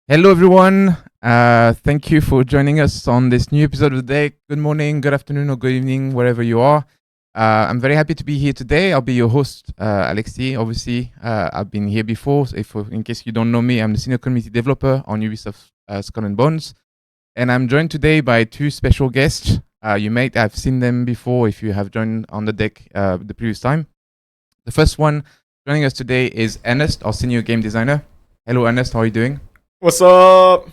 Hello, everyone. Thank you for joining us on this new episode of the day. Good morning, good afternoon, or good evening, wherever you are. I'm very happy to be here today. I'll be your host, Alexi. Obviously, I've been here before. So in case you don't know me, I'm the senior community developer on Ubisoft Skull and Bones. And I'm joined today by two special guests. You may have seen them before if you have joined on the deck the previous time. The first one joining us today is Ernest, our senior game designer. Hello, Ernest. How are you doing? What's up?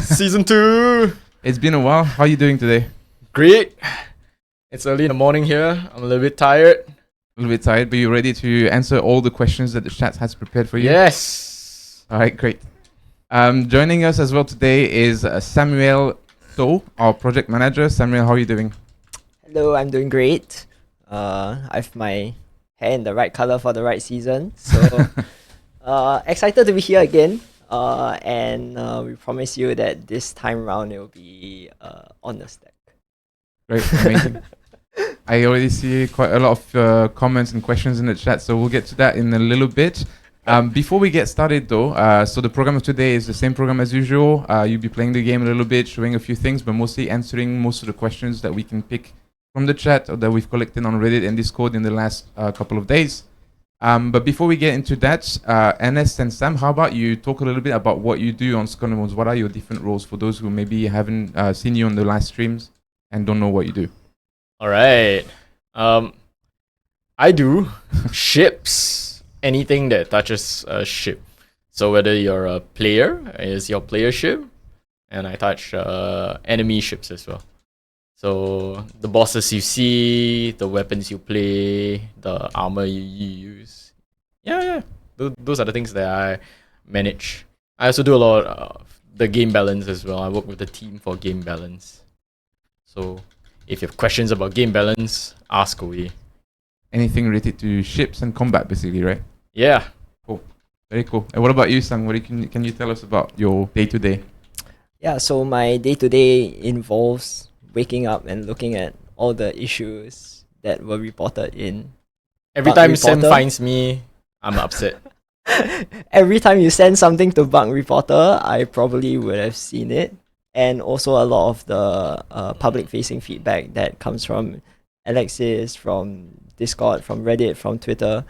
Season 2. It's been a while. How are you doing today? Great. It's early in the morning here. I'm a little bit tired. A little bit tired, but you're ready to answer all the questions that the chat has prepared for you? Yes. All right, great. Joining us as well today is Samuel So, our project manager. Samuel, how are you doing? Hello, I'm doing great. I have my hair in the right color for the right season. So excited to be here again. And we promise you that this time around it will be on the stack. Great, amazing. I already see quite a lot of comments and questions in the chat, so we'll get to that in a little bit. Before we get started though, so the program of today is the same program as usual. You'll be playing the game a little bit, showing a few things, but mostly answering most of the questions that we can pick from the chat or that we've collected on Reddit and Discord in the last couple of days. But before we get into that, Ernest and Sam, how about you talk a little bit about what you do on Skull and Bones? What are your different roles for those who maybe haven't seen you on the live streams and don't know what you do? All right. I do ships. Anything that touches a ship. So whether you're a player, is your player ship, and I touch enemy ships as well. So the bosses you see, the weapons you play, the armor you use. Yeah. Those are the things that I manage. I also do a lot of the game balance as well. I work with the team for game balance. So if you have questions about game balance, ask away. Anything related to ships and combat, basically, right? Yeah. Cool. Very cool. And what about you, Sam? Can you tell us about your day-to-day? Yeah, so my day-to-day involves waking up and looking at all the issues that were reported in Every Bug time Sam Reporter. finds me, I'm upset. Every time you send something to Bug Reporter, I probably would have seen it. And also a lot of the public-facing feedback that comes from Alexis, from Discord, from Reddit, from Twitter.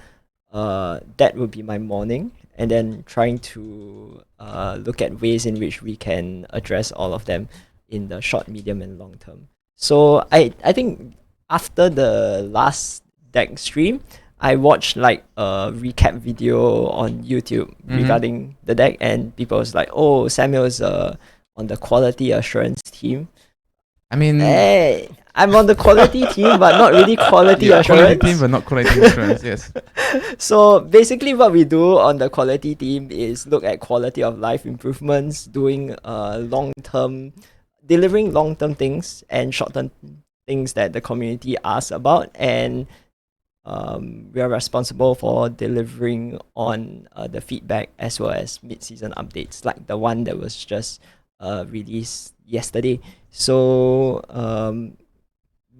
That would be my morning. And then trying to look at ways in which we can address all of them in the short, medium, and long term. So I think after the last deck stream, I watched like a recap video on YouTube regarding the deck, and people was like, "Oh, Samuel's on the quality assurance team." I mean, Hey, I'm on the quality team, but not really quality yeah, assurance. quality team, but not quality assurance. Yes. So basically what we do on the quality team is look at quality of life improvements, doing delivering long-term things and short-term things that the community asks about, and we are responsible for delivering on the feedback as well as mid-season updates, like the one that was just released yesterday. So,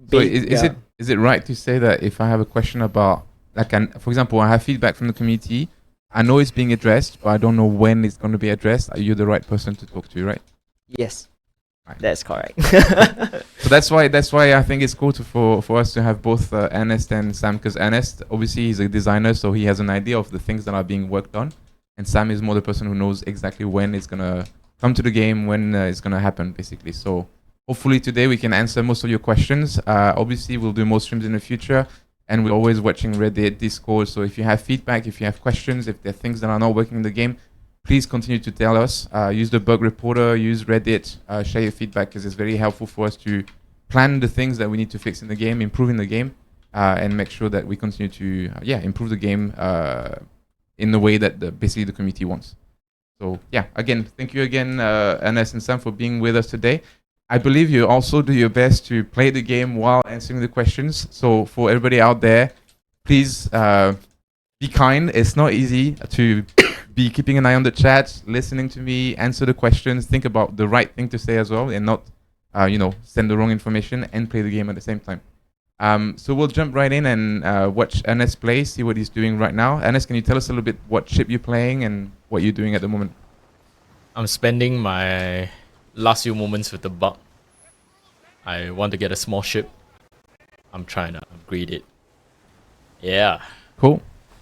So yeah. is it right to say that if I have a question about, like, for example, I have feedback from the community, I know it's being addressed, but I don't know when it's going to be addressed. Are you the right person to talk to, right? Yes, Right. that's correct. So that's why I think it's cool for us to have both Ernest and Sam, because Ernest obviously he's a designer, so he has an idea of the things that are being worked on, and Sam is more the person who knows exactly when it's gonna come to the game, when it's gonna happen, basically. So hopefully today we can answer most of your questions. Obviously we'll do more streams in the future, and we're always watching Reddit, Discord. So if you have feedback, if you have questions, if there are things that are not working in the game, please continue to tell us. Use the bug reporter, use Reddit, share your feedback, because it's very helpful for us to plan the things that we need to fix in the game, improve in the game, and make sure that we continue to improve the game in the way that basically the community wants. So yeah, again, thank you again, Ernest and Sam, for being with us today. I believe you also do your best to play the game while answering the questions. So for everybody out there, please be kind. It's not easy to be keeping an eye on the chat, listening to me, answer the questions, think about the right thing to say as well, and not, send the wrong information and play the game at the same time. So we'll jump right in and watch Ernest play, see what he's doing right now. Ernest, can you tell us a little bit what ship you're playing and what you're doing at the moment? I'm spending my last few moments with the bug. I want to get a small ship. I'm trying to upgrade it. Yeah. Cool.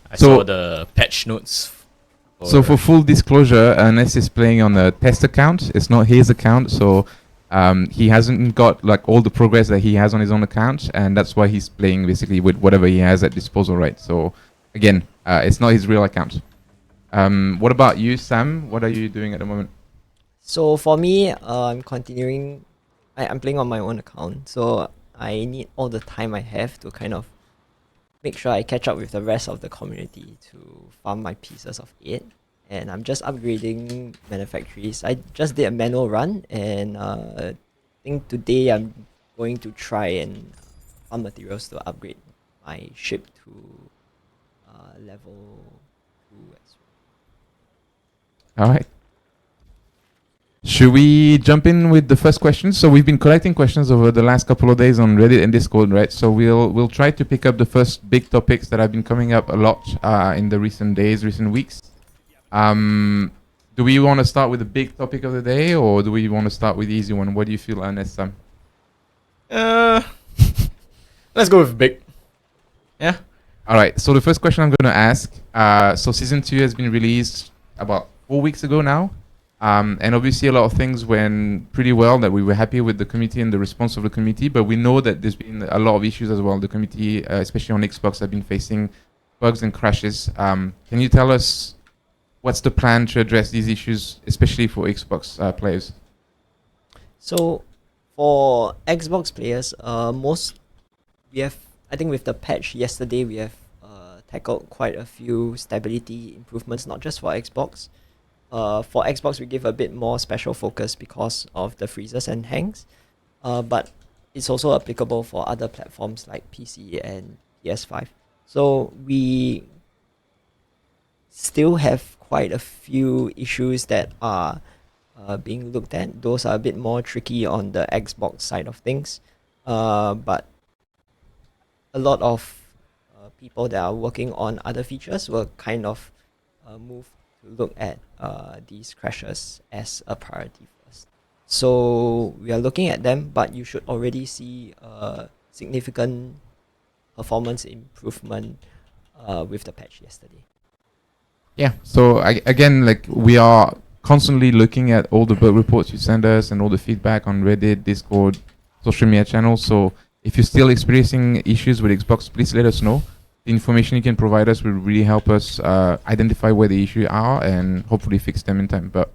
I So- saw the patch notes. So for full disclosure, Ernest is playing on a test account. It's not his account, so he hasn't got like all the progress that he has on his own account, and that's why he's playing basically with whatever he has at disposal, right? So again, it's not his real account. What about you, Sam? What are you doing at the moment? So for me, I'm continuing. I'm playing on my own account, so I need all the time I have to kind of make sure I catch up with the rest of the community to farm my pieces of it. And I'm just upgrading manufactories. I just did a manual run, and I think today I'm going to try and farm materials to upgrade my ship to level 2 as well. All right. Should we jump in with the first question? So we've been collecting questions over the last couple of days on Reddit and Discord, right? So we'll try to pick up the first big topics that have been coming up a lot in the recent days, recent weeks. Do we want to start with the big topic of the day, or do we want to start with the easy one? What do you feel, Ernest, Sam? Let's go with big. Yeah. All right. So the first question I'm going to ask. So season 2 has been released about 4 weeks ago now. And obviously a lot of things went pretty well, that we were happy with the community and the response of the community, but we know that there's been a lot of issues as well. The community, especially on Xbox, have been facing bugs and crashes. Can you tell us what's the plan to address these issues, especially for Xbox players? So for Xbox players, I think with the patch yesterday, we have tackled quite a few stability improvements, not just for Xbox. For Xbox, we give a bit more special focus because of the freezes and hangs, but it's also applicable for other platforms like PC and PS5. So we still have quite a few issues that are being looked at. Those are a bit more tricky on the Xbox side of things, but a lot of people that are working on other features will kind of move to look at these crashes as a priority first. So we are looking at them, but you should already see a significant performance improvement with the patch yesterday. Yeah. So again, like, we are constantly looking at all the bug reports you send us and all the feedback on Reddit, Discord, social media channels. So if you're still experiencing issues with Xbox, please let us know. The information you can provide us will really help us identify where the issues are and hopefully fix them in time. But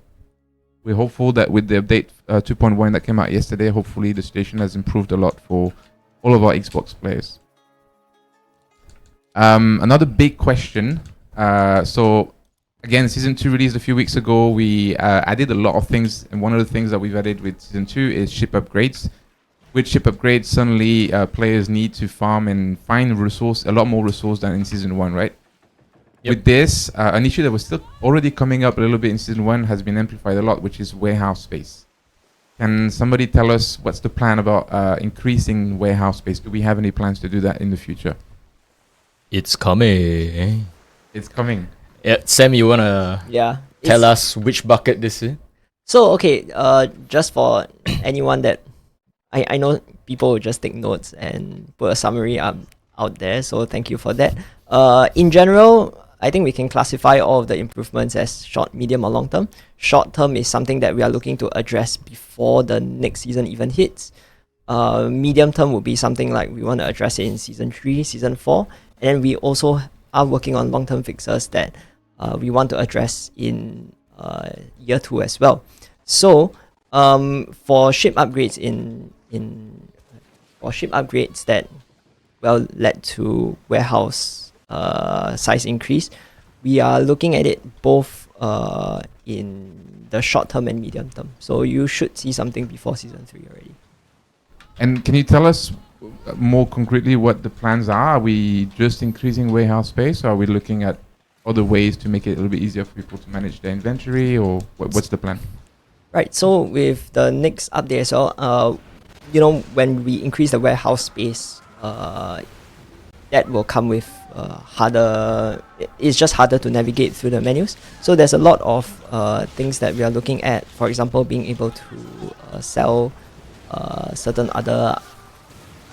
we're hopeful that with the update 2.1 that came out yesterday, hopefully the situation has improved a lot for all of our Xbox players. Another big question. So again, Season 2 released a few weeks ago. We added a lot of things, and one of the things that we've added with Season 2 is ship upgrades. with ship upgrades, suddenly players need to farm and find a lot more resource than in season 1, right? Yep. With this, an issue that was still already coming up a little bit in season 1 has been amplified a lot, which is warehouse space. Can somebody tell us what's the plan about increasing warehouse space? Do we have any plans to do that in the future? It's coming. It's coming. Yeah, Sam, you wanna Yeah. tell It's- us which bucket this is? So okay, just for anyone that I know people will just take notes and put a summary out there, so thank you for that. In general, I think we can classify all of the improvements as short, medium, or long term. Short term is something that we are looking to address before the next season even hits. Medium term would be something like we want to address it in season 3, season 4, and then we also are working on long term fixes that we want to address in year 2 as well. So for ship upgrades for ship upgrades that led to warehouse size increase, we are looking at it both in the short term and medium term. So you should see something before season 3 already. And can you tell us more concretely what the plans are? Are we just increasing warehouse space, or are we looking at other ways to make it a little bit easier for people to manage their inventory, or what's the plan? Right. So with the next update as well, when we increase the warehouse space, that will come with harder. It's just harder to navigate through the menus. So there's a lot of things that we are looking at. For example, being able to sell certain other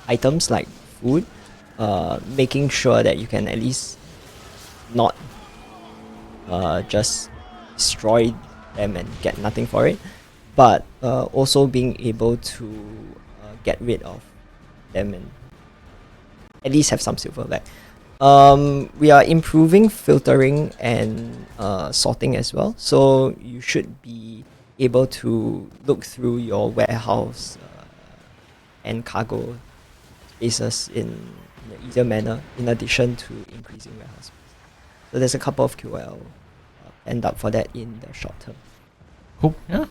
items like food, making sure that you can at least not just destroy them and get nothing for it, but also being able to get rid of them and at least have some silver back. We are improving filtering and sorting as well, so you should be able to look through your warehouse and cargo spaces in an easier manner, in addition to increasing warehouse space. So there's a couple of QL end up for that in the short term. Cool. Yeah.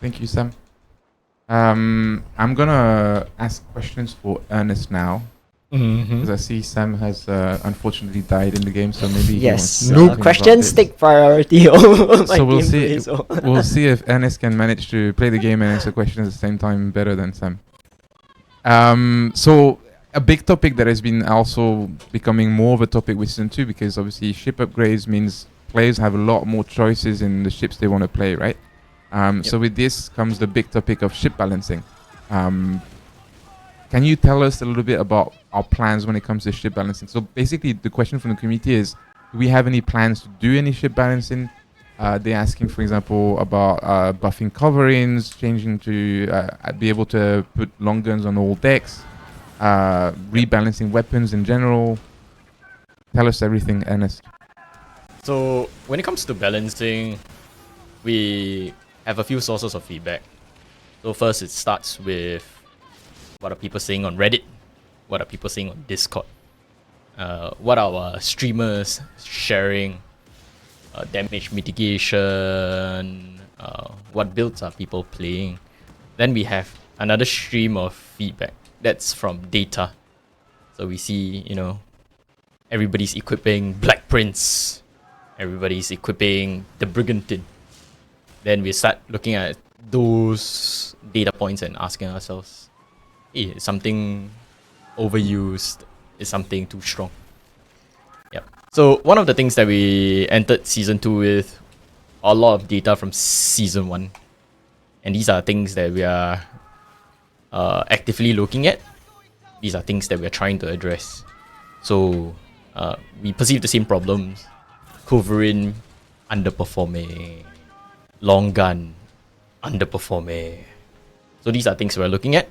Thank you, Sam. I'm gonna ask questions for Ernest now, because I see Sam has unfortunately died in the game, so maybe he wants Yes. to say something Questions about it. take priority over my So we'll gameplay, see. so. We'll see if Ernest can manage to play the game and answer questions at the same time better than Sam. So a big topic that has been also becoming more of a topic with season 2, because obviously ship upgrades means players have a lot more choices in the ships they want to play, right? So with this comes the big topic of ship balancing. Can you tell us a little bit about our plans when it comes to ship balancing? So basically the question from the community is, do we have any plans to do any ship balancing? They're asking, for example, about buffing coverings, changing to be able to put long guns on all decks, rebalancing weapons in general. Tell us everything, Ernest. So when it comes to balancing, we have a few sources of feedback. So first, it starts with what are people saying on Reddit, what are people saying on Discord, what are our streamers sharing, damage mitigation, what builds are people playing. Then we have another stream of feedback that's from data. So we see, everybody's equipping Black Prince, everybody's equipping the Brigantine. Then we start looking at those data points and asking ourselves, hey, is something overused? Is something too strong? Yep. So one of the things that we entered season 2 with, a lot of data from season 1. And these are things that we are actively looking at. These are things that we are trying to address. So we perceive the same problems. Coverin underperforming, long gun underperforming. So these are things we're looking at.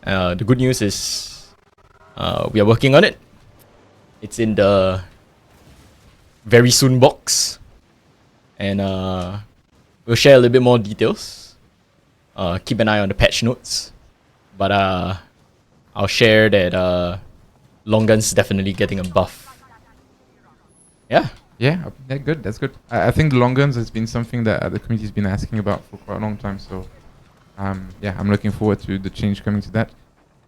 The good news is we are working on it. It's in the very soon box, and we'll share a little bit more details. Keep an eye on the patch notes, but I'll share that long gun's definitely getting a buff. Yeah. Yeah, good. That's good. I think the long guns has been something that the community's been asking about for quite a long time. So Yeah, I'm looking forward to the change coming to that.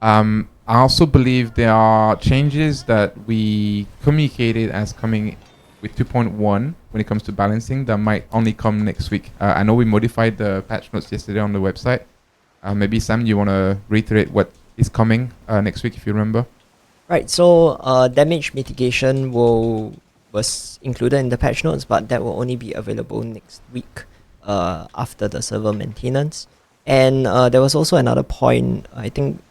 I also believe there are changes that we communicated as coming with 2.1 when it comes to balancing that might only come next week. I know we modified the patch notes yesterday on the website. Maybe Sam, you want to reiterate what is coming next week if you remember? Right, so damage mitigation was included in the patch notes, but that will only be available next week after the server maintenance. And there was also another point, I think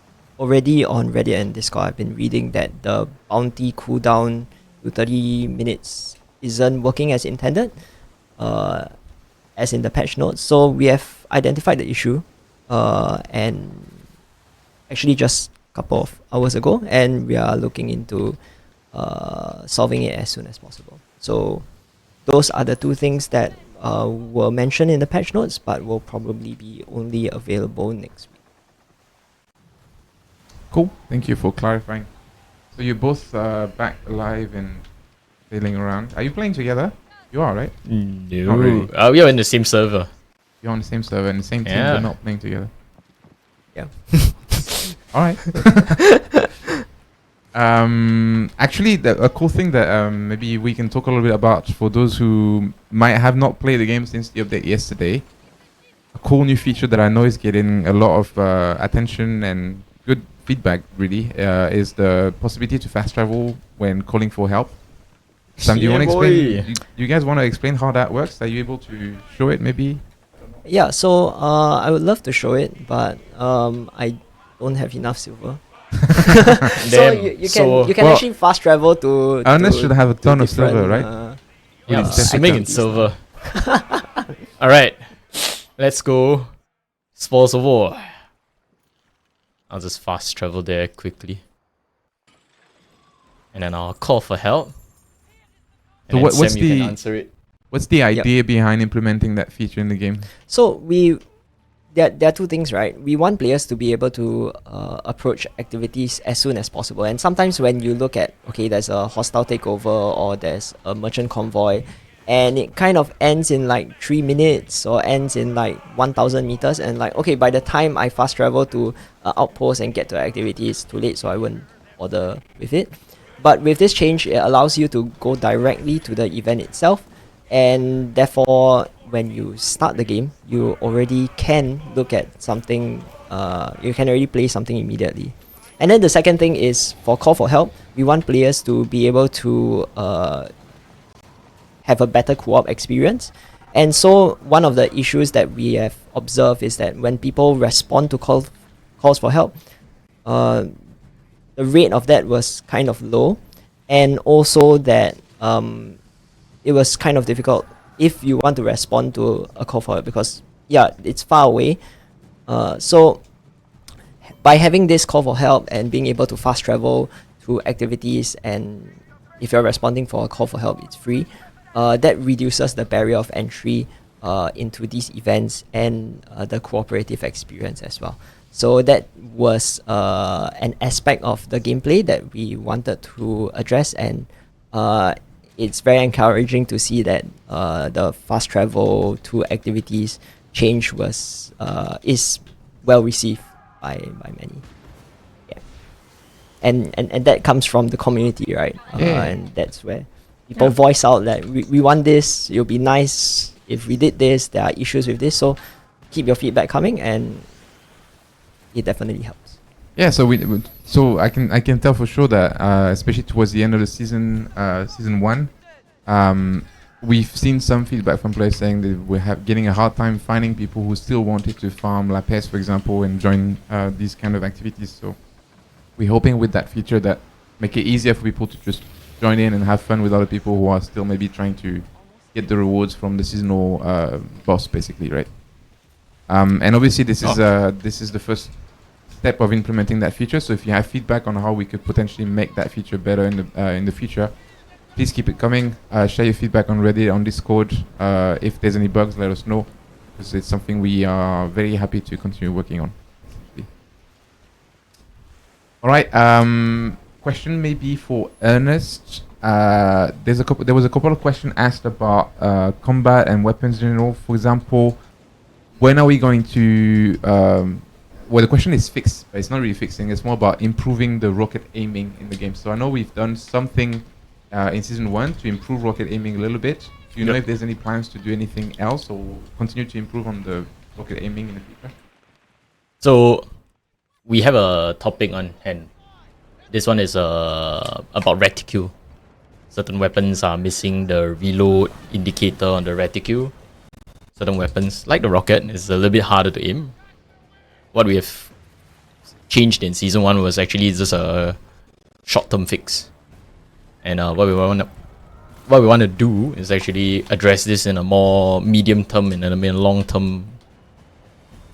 already on Reddit and Discord, I've been reading that the bounty cooldown to 30 minutes isn't working as intended, as in the patch notes. So we have identified the issue, and actually just a couple of hours ago, and we are looking into solving it as soon as possible. So those are the two things that were mentioned in the patch notes, but will probably be only available next week. Cool. Thank you for clarifying. So you're both back alive and sailing around. Are you playing together? You are, right? No. Not really. We are in the same server. You're on the same server and the same team, Yeah. but not playing together. Yeah. All right. Actually, a cool thing that maybe we can talk a little bit about for those who might have not played the game since the update yesterday. A cool new feature that I know is getting a lot of attention and good feedback, really, is the possibility to fast travel when calling for help. Sam, do you Yeah, want to boy. explain? You guys want to explain how that works? Are you able to show it, maybe? Yeah, so I would love to show it, but I don't have enough silver. So Damn. you So- can Well, actually fast travel to. Ernest to- should have a to ton of different, silver, right? Yeah, With his swimming in activities silver. Alright, let's go. Spoils of War. I'll just fast travel there quickly. And then I'll call for help. And So then what's Sam, you can the- answer it. What's the idea behind implementing that feature in the game? So there are two things, right? We want players to be able to approach activities as soon as possible. And sometimes when you look at, okay, there's a hostile takeover or there's a merchant convoy, and it kind of ends in like 3 minutes or ends in like 1,000 meters, and like, okay, by the time I fast travel to outpost and get to activity, it's too late, so I won't bother with it. But with this change, it allows you to go directly to the event itself, and therefore when you start the game, you already can look at something, you can already play something immediately. And then the second thing is for call for help, we want players to be able to have a better co-op experience. And so one of the issues that we have observed is that when people respond to calls for help, the rate of that was kind of low, and also that it was kind of difficult if you want to respond to a call for help, because it's far away. So by having this call for help and being able to fast travel to activities, and if you're responding for a call for help, it's free, that reduces the barrier of entry into these events and the cooperative experience as well. So that was an aspect of the gameplay that we wanted to address, and it's very encouraging to see that the fast travel to activities change is well received by many. Yeah, and that comes from the community, right? And that's where people voice out that we want this. It'll be nice if we did this. There are issues with this, so keep your feedback coming, and it definitely helps. Yeah, so I can tell for sure that especially towards the end of the season 1, we've seen some feedback from players saying that we're getting a hard time finding people who still wanted to farm lapis, for example, and join these kind of activities. So we're hoping with that feature that make it easier for people to just join in and have fun with other people who are still maybe trying to get the rewards from the seasonal boss, basically, right? And obviously this is the first step of implementing that feature. So if you have feedback on how we could potentially make that feature better in the future, please keep it coming. Share your feedback on Reddit, on Discord. If there's any bugs, let us know, because it's something we are very happy to continue working on. All right. Question maybe for Ernest. There was a couple of questions asked about combat and weapons in general. For example, when are we going to? Well, the question is fixed, but it's not really fixing. It's more about improving the rocket aiming in the game. So I know we've done something in season 1 to improve rocket aiming a little bit. Do you know if there's any plans to do anything else or continue to improve on the rocket aiming in the future? So we have a topic on hand. This one is about reticule. Certain weapons are missing the reload indicator on the reticule. Certain weapons, like the rocket, is a little bit harder to aim. What we have changed in season 1 was actually just a short-term fix. And what we want to do is actually address this in a more medium-term and a more long-term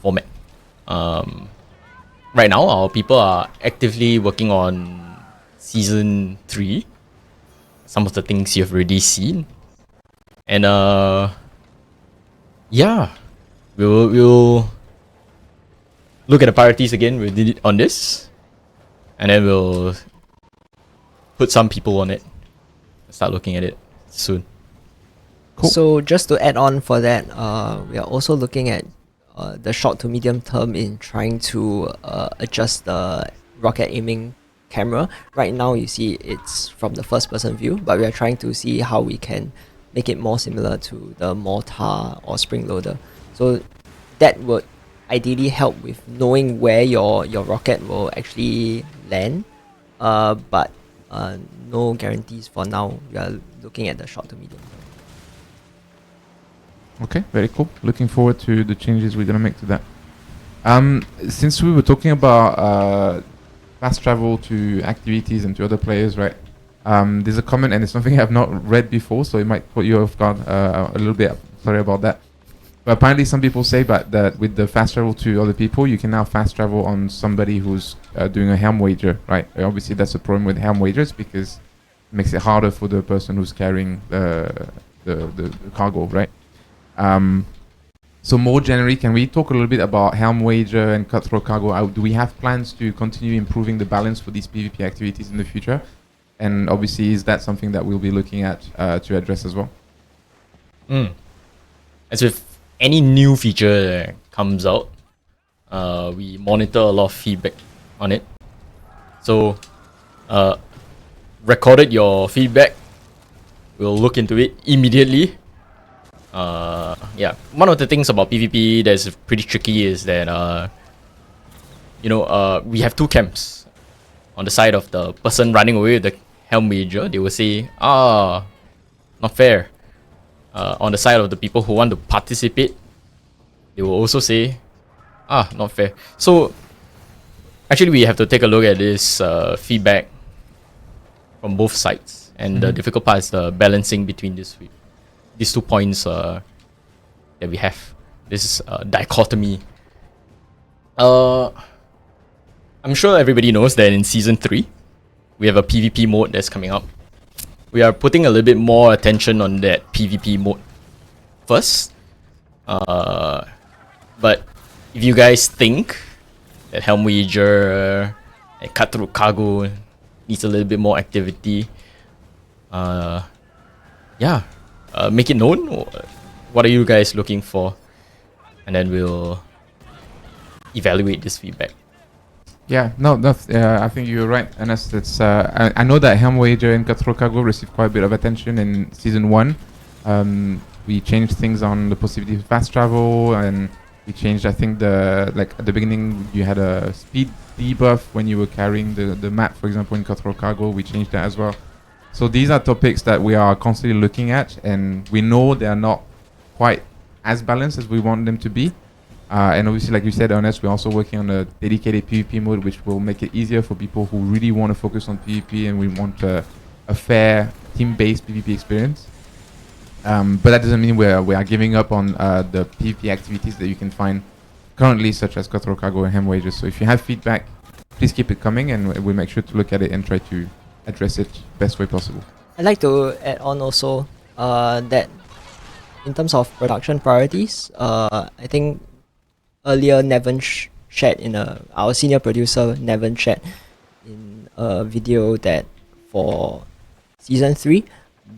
format. Right now, our people are actively working on season 3. Some of the things you've already seen. And yeah, we'll look at the priorities again. We did it on this, and then we'll put some people on it. Start looking at it soon. Cool. So just to add on for that, we are also looking at the short to medium term in trying to adjust the rocket aiming camera. Right now you see it's from the first person view, but we are trying to see how we can make it more similar to the mortar or spring loader. So that would ideally help with knowing where your rocket will actually land, but no guarantees for now. We are looking at the short to medium term. Okay, very cool. Looking forward to the changes we're gonna make to that. Since we were talking about fast travel to activities and to other players, right? There's a comment, and it's something I've not read before, so it might put you off guard a little bit. Sorry about that. But apparently, some people say that with the fast travel to other people, you can now fast travel on somebody who's doing a helm wager, right? Obviously, that's a problem with helm wagers because it makes it harder for the person who's carrying the cargo, right? So more generally, can we talk a little bit about helm wager and cutthroat cargo? Do we have plans to continue improving the balance for these PvP activities in the future? And obviously, is that something that we'll be looking at to address as well? As with any new feature that comes out, we monitor a lot of feedback on it. So, recorded your feedback. We'll look into it immediately. Yeah, one of the things about PvP that's pretty tricky is that we have two camps. On the side of the person running away with the helm wager, they will say, not fair. On the side of the people who want to participate, they will also say, not fair. So actually we have to take a look at this feedback from both sides, and the difficult part is the balancing between these 2 points that we have. This dichotomy. I'm sure everybody knows that in season 3 we have a PvP mode that's coming up. We are putting a little bit more attention on that PvP mode first. But if you guys think that helm wager and cutthroat cargo needs a little bit more activity, make it known. What are you guys looking for? And then we'll evaluate this feedback. Yeah, I think you're right, and that's I know that helm wager and cutthroat cargo received quite a bit of attention in season 1. We changed things on the possibility of fast travel, and we changed, I think, at the beginning you had a speed debuff when you were carrying the map, for example, in cutthroat cargo. We changed that as well. So these are topics that we are constantly looking at, and we know they are not quite as balanced as we want them to be. And obviously, like you said, Ernest, we're also working on a dedicated PvP mode, which will make it easier for people who really want to focus on PvP and we want a fair team-based PvP experience. But that doesn't mean we are giving up on the PvP activities that you can find currently, such as cutthroat cargo and helm wages. So if you have feedback, please keep it coming, and we'll make sure to look at it and try to address it best way possible. I'd like to add on also that in terms of production priorities, I think earlier Nevin shared our senior producer Nevin shared in a video that for season 3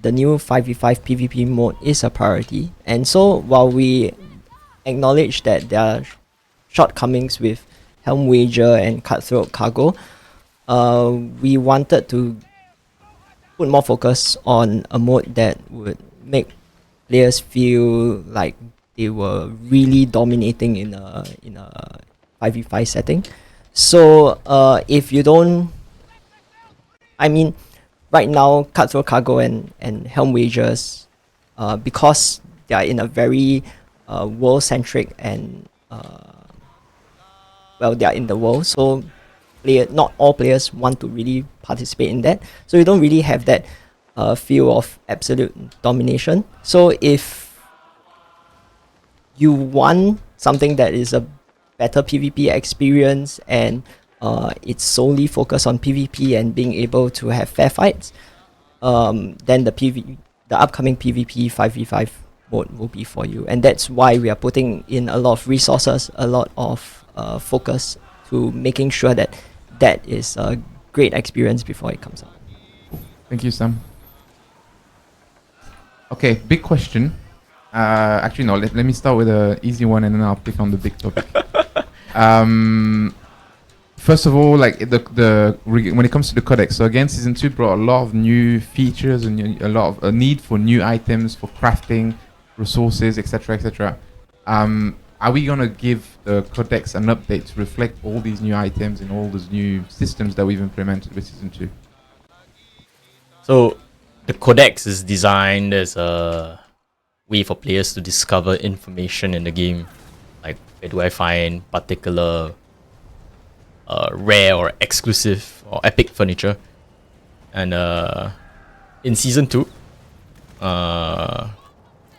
the new 5v5 PvP mode is a priority, and so while we acknowledge that there are shortcomings with Helm Wager and Cutthroat Cargo. We wanted to put more focus on a mode that would make players feel like they were really dominating in a 5v5 setting. So if you don't, I mean, right now Cutthroat Cargo and Helm Wagers, because they are in a very world centric and well, they are in the world, so not all players want to really participate in that. So you don't really have that feel of absolute domination. So if you want something that is a better PvP experience and it's solely focused on PvP and being able to have fair fights, then the upcoming PvP 5v5 mode will be for you. And that's why we are putting in a lot of resources, a lot of focus to making sure that that is a great experience before it comes out. Thank you, Sam. Okay, big question. Actually, no. Let me start with an easy one, and then I'll pick on the big topic. First of all, like when it comes to the codex, so again, season 2 brought a lot of new features and a lot of a need for new items for crafting, resources, etc., etc. Are we gonna give the codex an update to reflect all these new items and all these new systems that we've implemented with season 2? So the codex is designed as a way for players to discover information in the game, like where do I find particular rare or exclusive or epic furniture. And in season 2,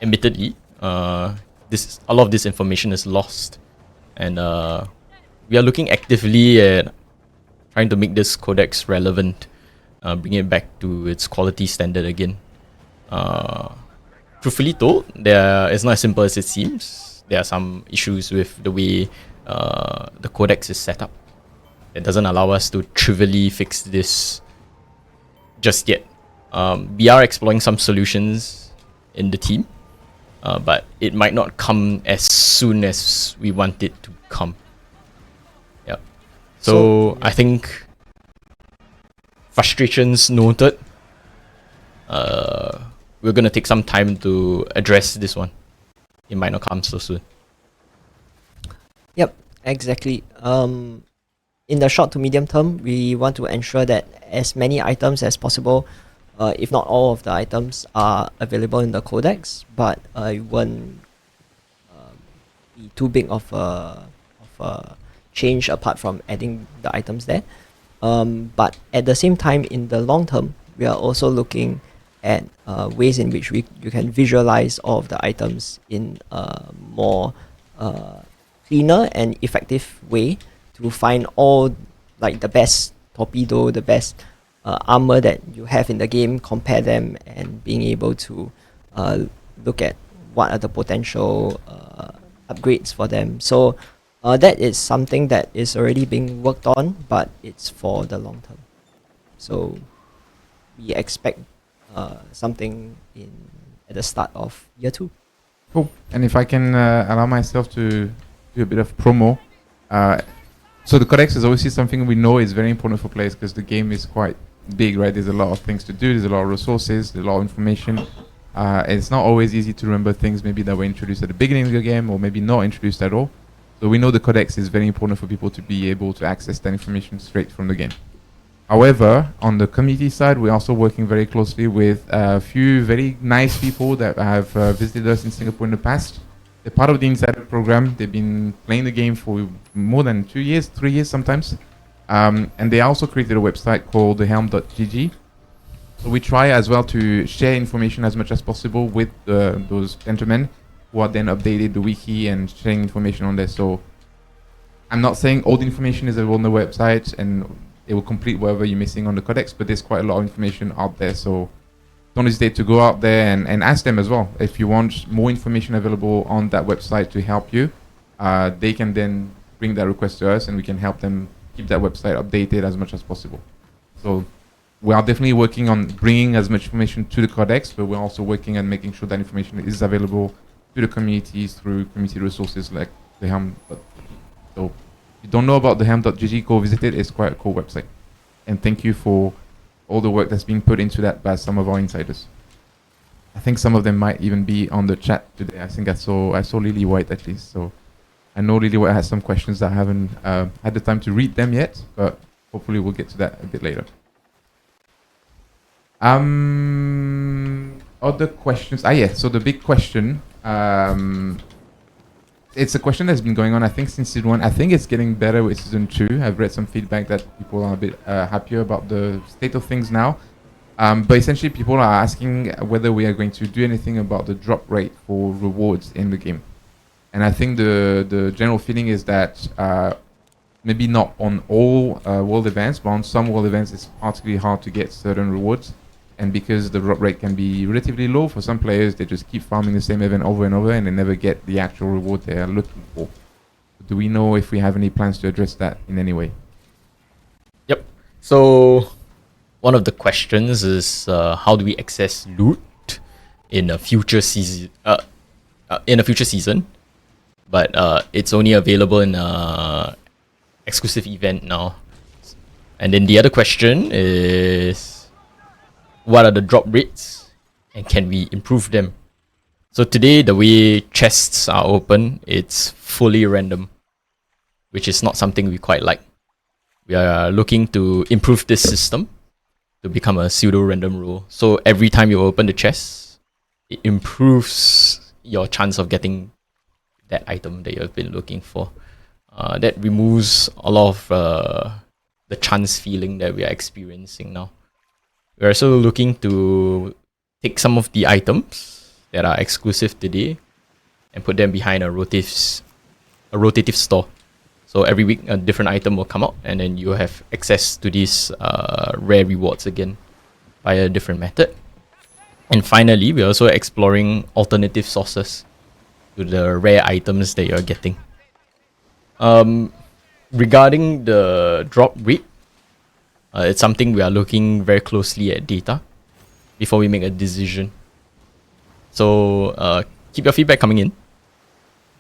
admittedly, a lot of this information is lost, and we are looking actively at trying to make this codex relevant, bring it back to its quality standard again. Truthfully told, it's not as simple as it seems. There are some issues with the way the codex is set up. It doesn't allow us to trivially fix this just yet. We are exploring some solutions in the team, but it might not come as soon as we want it to come. Yeah. So I think frustrations noted. We're gonna take some time to address this one. It might not come so soon. Yep, exactly. In the short to medium term, we want to ensure that as many items as possible, if not all of the items, are available in the codex, but it won't be too big of a change apart from adding the items there. But at the same time, in the long term, we are also looking at ways in which you can visualize all of the items in a more cleaner and effective way to find all like the best torpedo, the best armor that you have in the game, compare them, and being able to look at what are the potential upgrades for them. So that is something that is already being worked on, but it's for the long term. So we expect something at the start of year 2. Cool. And if I can allow myself to do a bit of promo. So the codex is obviously something we know is very important for players because the game is quite big, right? There's a lot of things to do, there's a lot of resources, there's a lot of information. And it's not always easy to remember things maybe that were introduced at the beginning of the game or maybe not introduced at all. So we know the codex is very important for people to be able to access that information straight from the game. However, on the community side, we're also working very closely with a few very nice people that have visited us in Singapore in the past. They're part of the Insider program. They've been playing the game for more than 2 years, 3 years sometimes. And they also created a website called thehelm.gg. So we try as well to share information as much as possible with those gentlemen who are then updated the wiki and sharing information on there. So I'm not saying all the information is available on the website and it will complete whatever you're missing on the codex, but there's quite a lot of information out there. So don't hesitate to go out there and ask them as well. If you want more information available on that website to help you, they can then bring that request to us and we can help them keep that website updated as much as possible. So we are definitely working on bringing as much information to the codex, but we're also working on making sure that information is available to the communities through community resources like the helm.gg. So if you don't know about the helm.gg, go visit it. It's quite a cool website. And thank you for all the work that's being put into that by some of our insiders. I think some of them might even be on the chat today. I think I saw Lily White at least. So I know Lily White has some questions that I haven't had the time to read them yet, but hopefully we'll get to that a bit later. Other questions? So the big question, it's a question that's been going on, I think, since season 1. I think it's getting better with season 2. I've read some feedback that people are a bit happier about the state of things now. But essentially, people are asking whether we are going to do anything about the drop rate for rewards in the game. And I think the general feeling is that maybe not on all world events, but on some world events, it's particularly hard to get certain rewards. And because the drop rate can be relatively low for some players, they just keep farming the same event over and over, and they never get the actual reward they are looking for. Do we know if we have any plans to address that in any way? Yep. So one of the questions is how do we access loot in a future season? But it's only available in a exclusive event now. And then the other question is, what are the drop rates and can we improve them? So today, the way chests are open, it's fully random, which is not something we quite like. We are looking to improve this system to become a pseudo-random rule. So every time you open the chest, it improves your chance of getting that item that you have been looking for. That removes a lot of the chance feeling that we are experiencing now. We're also looking to take some of the items that are exclusive today and put them behind a rotative store. So every week a different item will come out, and then you have access to these rare rewards again via a different method. And finally, we're also exploring alternative sources to the rare items that you're getting. Regarding the drop rate, it's something we are looking very closely at data before we make a decision. So keep your feedback coming in.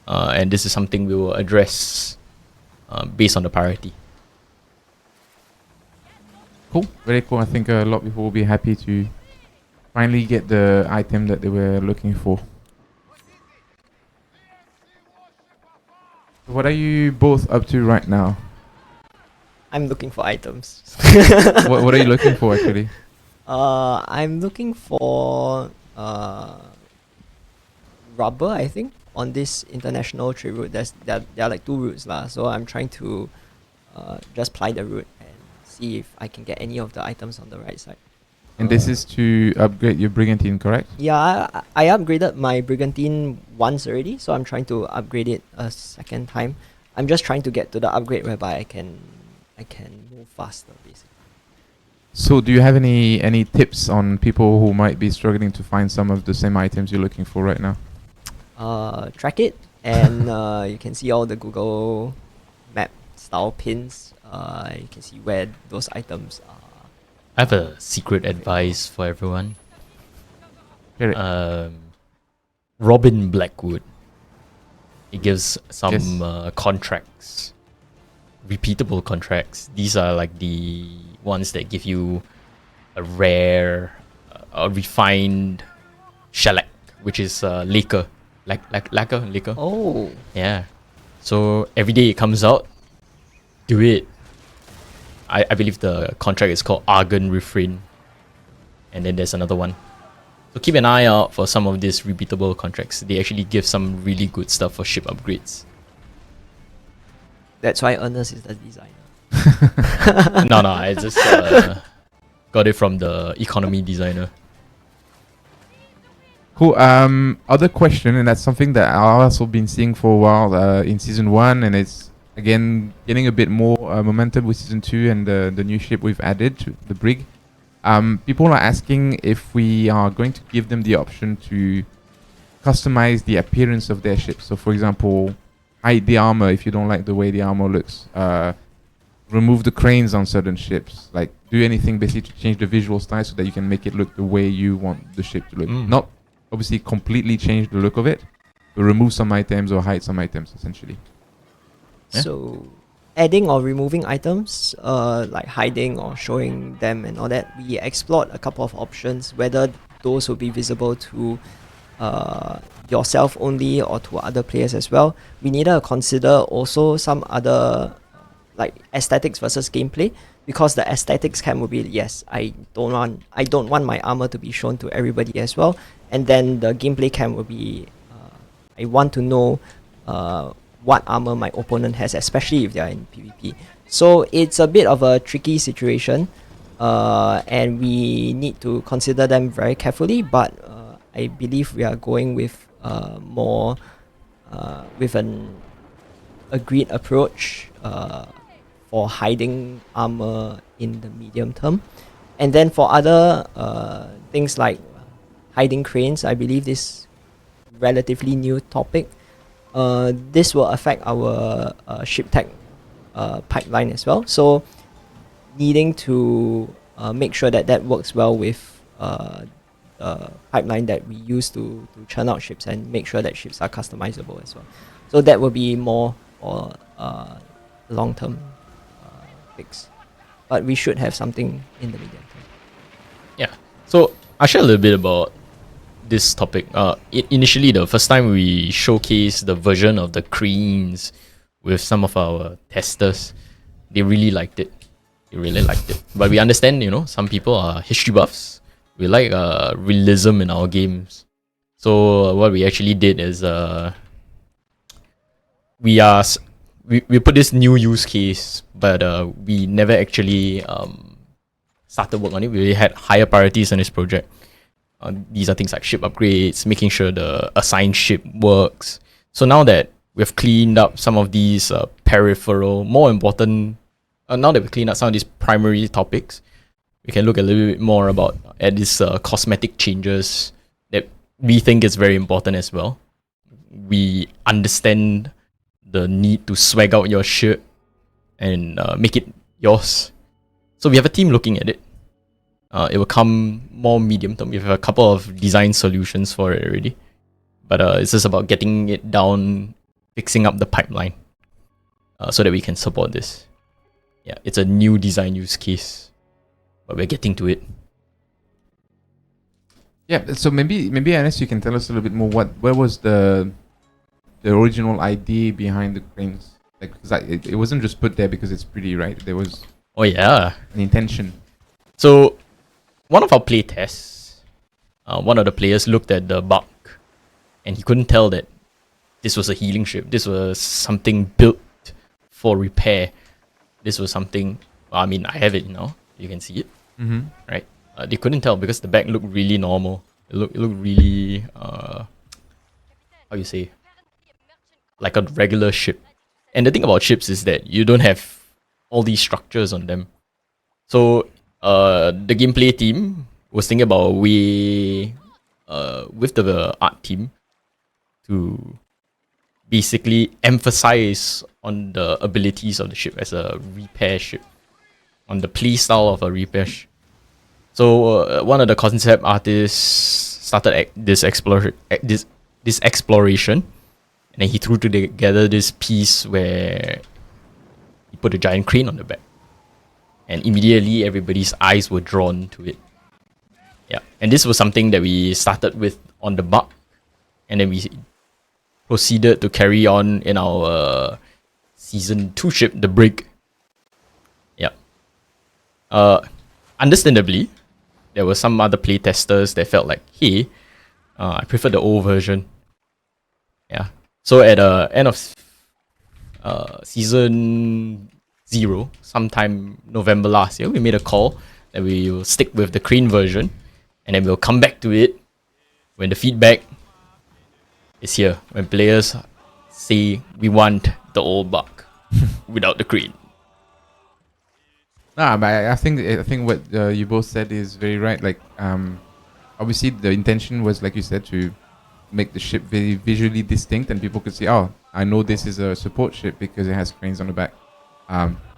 And this is something we will address based on the priority. Cool. Very cool. I think a lot of people will be happy to finally get the item that they were looking for. What are you both up to right now? I'm looking for items. What are you looking for actually? I'm looking for rubber, I think, on this international trade route. There are like 2 routes lah. So I'm trying to just ply the route and see if I can get any of the items on the right side. And this is to upgrade your Brigantine, correct? Yeah, I upgraded my Brigantine once already, so I'm trying to upgrade it a second time. I'm just trying to get to the upgrade whereby I can move faster, basically. So do you have any tips on people who might be struggling to find some of the same items you're looking for right now? Track it, and you can see all the Google map style pins. You can see where those items are. I have a secret advice for everyone. Robin Blackwood. It gives some contracts, repeatable contracts. These are like the ones that give you a rare, a refined shellac, which is lacquer. Lacquer. Oh. Yeah. So every day it comes out, do it. I believe the contract is called Argon Refrain. And then there's another one. So keep an eye out for some of these repeatable contracts. They actually give some really good stuff for ship upgrades. That's why Ernest is the designer. No, I just got it from the economy designer. Cool. Other question, and that's something that I've also been seeing for a while in season 1, and it's again getting a bit more momentum with season 2 and the new ship we've added to the brig. People are asking if we are going to give them the option to customize the appearance of their ship. So, for example, hide the armor if you don't like the way the armor looks. Remove the cranes on certain ships. Like, do anything basically to change the visual style so that you can make it look the way you want the ship to look. Not obviously completely change the look of it, remove some items or hide some items, essentially. Yeah. So, adding or removing items, like hiding or showing them and all that, we explored a couple of options, whether those will be visible to yourself only or to other players as well. We needed to consider also some other like aesthetics versus gameplay, because the aesthetics can will be, yes, I don't want my armor to be shown to everybody as well, and then the gameplay can will be I want to know what armor my opponent has, especially if they are in PvP. So it's a bit of a tricky situation, and we need to consider them very carefully. But I believe we are going with more with an agreed approach for hiding armor in the medium term. And then for other things like hiding cranes, I believe this relatively new topic. This will affect our ship tech pipeline as well. So needing to make sure that that works well with the pipeline that we use to churn out ships, and make sure that ships are customizable as well. So that will be more for long-term fix. But we should have something in the medium term. Yeah. So I'll share a little bit about this topic. Initially, the first time we showcased the version of the cranes with some of our testers, they really liked it. They really liked it. But we understand, some people are history buffs. We like realism in our games. So what we actually did is we put this new use case, but we never actually started work on it. We had higher priorities on this project. These are things like ship upgrades, making sure the assigned ship works. So now that we've cleaned up some of these peripheral, more important, now that we've cleaned up some of these primary topics, we can look a little bit more at these cosmetic changes that we think is very important as well. We understand the need to swag out your ship and make it yours. So we have a team looking at it. It will come more medium term. We have a couple of design solutions for it already. But it's just about getting it down, fixing up the pipeline so that we can support this. Yeah, it's a new design use case, but we're getting to it. Yeah, so maybe Anas, you can tell us a little bit more. Where was the original idea behind the cranes? Like, because it wasn't just put there because it's pretty, right? There was an intention. So one of our playtests, one of the players looked at the bug, and he couldn't tell that this was a healing ship. This was something built for repair. This was something. I have it now. You can see it, right? They couldn't tell because the back looked really normal. It looked really how you say, like a regular ship. And the thing about ships is that you don't have all these structures on them. So the gameplay team was thinking about a way with the art team to basically emphasize on the abilities of the ship as a repair ship, on the play style of a repair ship. So one of the concept artists started this exploration, and then he threw together this piece where he put a giant crane on the back. And immediately everybody's eyes were drawn to it. Yeah, and this was something that we started with on the bug, and then we proceeded to carry on in our season 2 ship, the Brig. Yeah. Understandably, there were some other playtesters that felt like, hey, I prefer the old version. Yeah. So at the end of season 0, sometime November last year, we made a call that we will stick with the crane version, and then we'll come back to it when the feedback is here. When players say we want the old bug without the crane. But I think what you both said is very right. Like, obviously the intention was, like you said, to make the ship very visually distinct, and people could see, oh, I know this is a support ship because it has cranes on the back.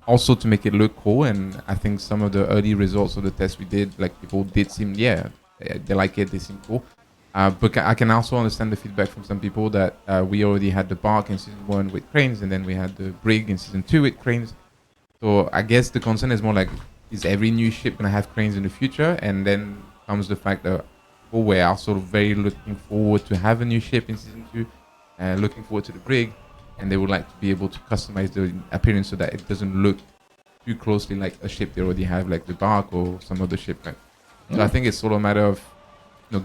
Also to make it look cool, and I think some of the early results of the test we did, like, people did seem, they like it, they seem cool. But I can also understand the feedback from some people that we already had the bark in season 1 with cranes, and then we had the brig in season 2 with cranes. So I guess the concern is more like, is every new ship gonna have cranes in the future? And then comes the fact that we are sort of very looking forward to have a new ship in season 2, looking forward to the brig, and they would like to be able to customize the appearance so that it doesn't look too closely like a ship they already have, like the bark or some other ship. Right? So I think it's sort of a matter of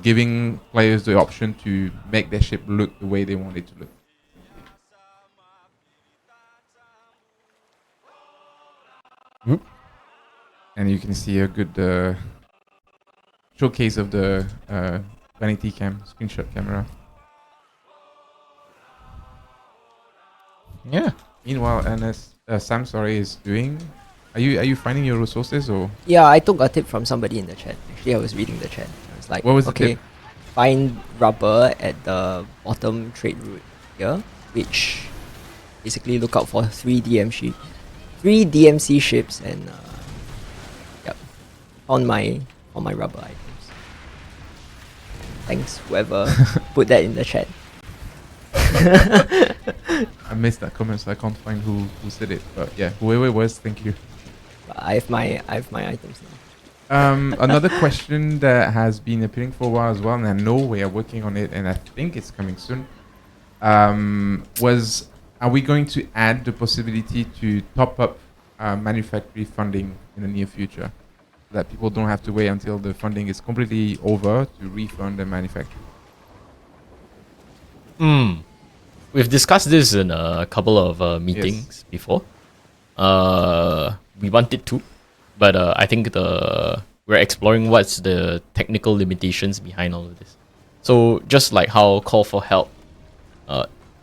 giving players the option to make their ship look the way they want it to look. And you can see a good showcase of the vanity cam screenshot camera. Yeah. Meanwhile, Sam, is doing. Are you finding your resources or? Yeah, I took a tip from somebody in the chat. Actually, I was reading the chat. I was like, What was the okay, tip? find rubber at the bottom trade route here, which basically look out for three DMC ships, and yep, on my rubber items. Thanks, whoever put that in the chat. I missed that comment, so I can't find who said it. But yeah, whoever it was, thank you. I have my items now. Another question that has been appearing for a while as well, and I know we are working on it, and I think it's coming soon. Was, are we going to add the possibility to top up manufacturing funding in the near future, so that people don't have to wait until the funding is completely over to refund the manufacturer? We've discussed this in a couple of meetings before. We wanted to, but I think we're exploring what's the technical limitations behind all of this. So just like how call for help,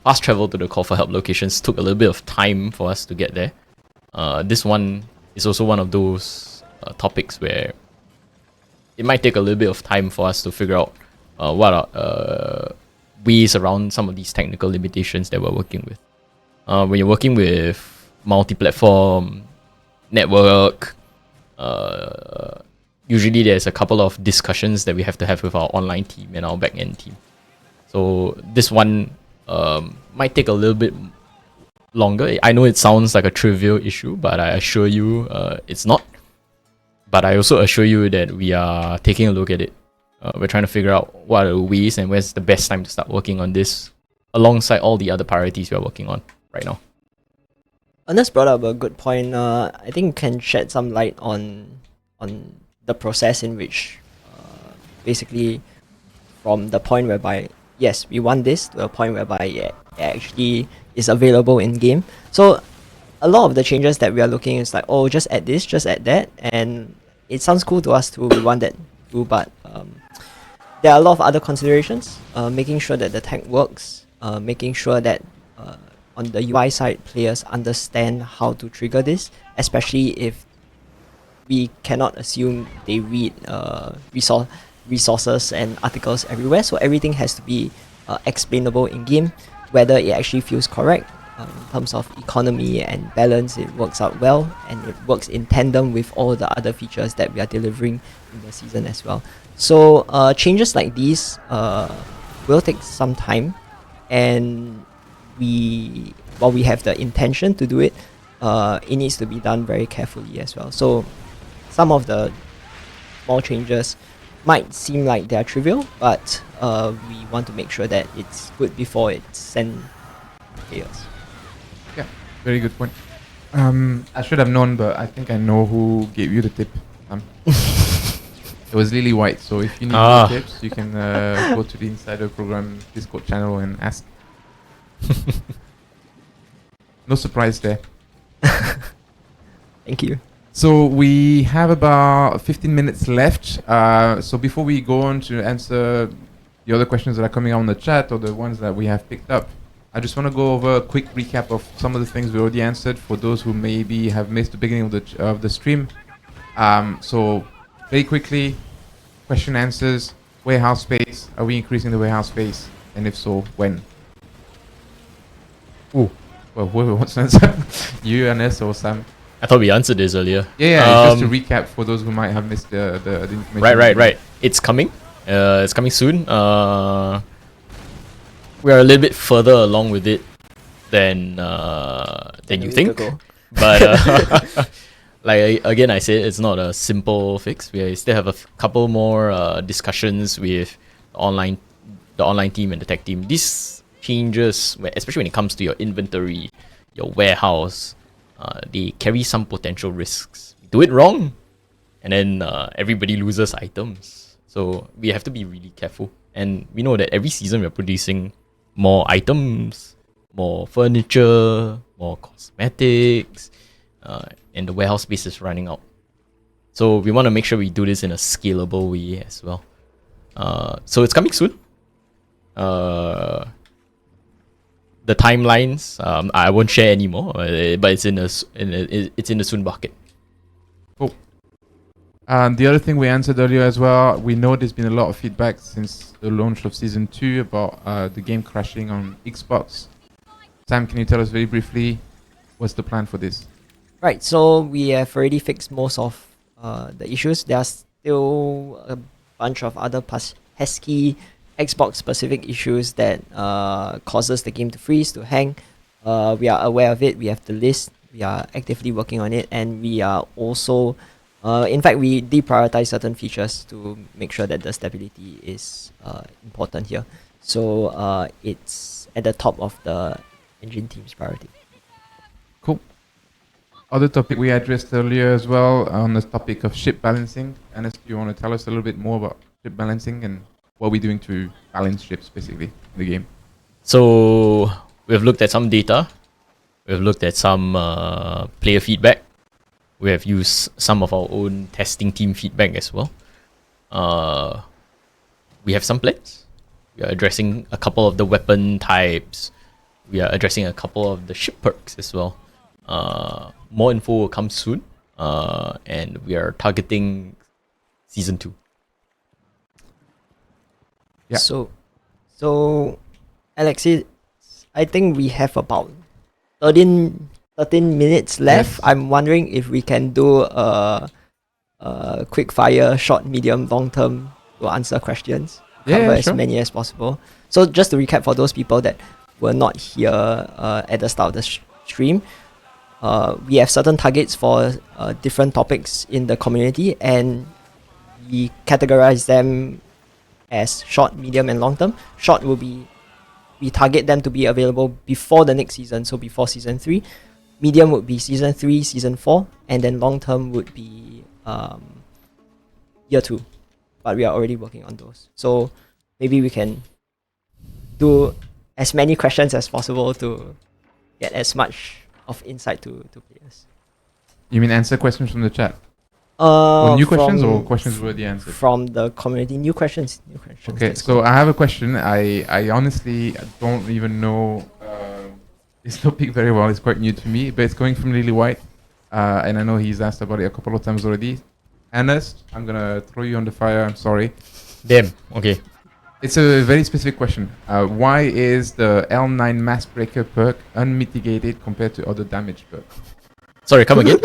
fast travel to the call for help locations took a little bit of time for us to get there. This one is also one of those topics where it might take a little bit of time for us to figure out what are ways around some of these technical limitations that we're working with. When you're working with multi-platform, network, usually there's a couple of discussions that we have to have with our online team and our back-end team. So this one might take a little bit longer. I know it sounds like a trivial issue, but I assure you it's not. But I also assure you that we are taking a look at it. We're trying to figure out what are the ways and where's the best time to start working on this alongside all the other priorities we are working on right now. Ernest brought up a good point. I think can shed some light on the process in which basically from the point whereby yes, we want this to a point whereby it actually is available in game. So a lot of the changes that we are looking is like, oh, just add this, just add that, and it sounds cool to us too. We want that too, but there are a lot of other considerations. Making sure that the tech works, making sure that on the UI side, players understand how to trigger this, especially if we cannot assume they read resources and articles everywhere. So everything has to be explainable in game, whether it actually feels correct in terms of economy and balance. It works out well, and it works in tandem with all the other features that we are delivering in the season as well. So changes like these will take some time, and while we have the intention to do it, it needs to be done very carefully as well. So some of the small changes might seem like they are trivial, but we want to make sure that it's good before it's sent to players. Yeah, very good point. I should have known, but I think I know who gave you the tip. It was Lily White, so if you need more tips, you can go to the Insider Program Discord channel and ask. No surprise there. Thank you. So we have about 15 minutes left. So before we go on to answer the other questions that are coming out on the chat or the ones that we have picked up, I just want to go over a quick recap of some of the things we already answered for those who maybe have missed the beginning of the stream. So very quickly, question answers, warehouse space. Are we increasing the warehouse space? And if so, when? Ooh. Well, whoever wants to answer. You, Ernest, or Sam? I thought we answered this earlier. Yeah, just to recap for those who might have missed the information. Right. It's coming. It's coming soon. We are a little bit further along with it than you think. But like again, I said it's not a simple fix. We still have a couple more discussions with the online team and the tech team. These changes, especially when it comes to your inventory, your warehouse, they carry some potential risks. Do it wrong, and then everybody loses items. So we have to be really careful. And we know that every season we're producing more items, more furniture, more cosmetics, and the warehouse space is running out. So we want to make sure we do this in a scalable way as well. So it's coming soon. The timelines, I won't share anymore, but it's in the soon bucket. Cool. The other thing we answered earlier as well, we know there's been a lot of feedback since the launch of Season 2 about the game crashing on Xbox. Sam, can you tell us very briefly what's the plan for this? Right, so we have already fixed most of the issues. There are still a bunch of other pesky Xbox-specific issues that causes the game to freeze, to hang. We are aware of it. We have the list. We are actively working on it, and we are also, in fact, we deprioritize certain features to make sure that the stability is important here. So it's at the top of the engine team's priority. Cool. Other topic we addressed earlier as well on the topic of ship balancing. Anas, do you want to tell us a little bit more about ship balancing and what we're doing to balance ships basically in the game? So we've looked at some data. We've looked at some player feedback. We have used some of our own testing team feedback as well. We have some plans. We are addressing a couple of the weapon types. We are addressing a couple of the ship perks as well. More info will come soon. And we are targeting Season 2. Yeah. So Alexis, I think we have about 13 minutes left. Yes. I'm wondering if we can do a quick fire, short, medium, long term to answer questions. Cover as sure. many as possible. So just to recap for those people that were not here at the start of the stream, we have certain targets for different topics in the community, and we categorize them as short, medium, and long term. Short will be, we target them to be available before the next season, so before Season 3. Medium would be Season 3, Season 4, and then long term would be Year 2. But we are already working on those. So maybe we can do as many questions as possible to get as much of insight to players. You mean answer questions from the chat? Or new questions or questions already answered? From the community. New questions. Okay, so I have a question. I honestly don't even know this topic very well. It's quite new to me, but it's coming from Lily White. And I know he's asked about it a couple of times already. Anas, I'm going to throw you on the fire. I'm sorry. Damn, okay. It's a very specific question. Why is the L9 Mass Breaker perk unmitigated compared to other damage perks? Sorry, come again?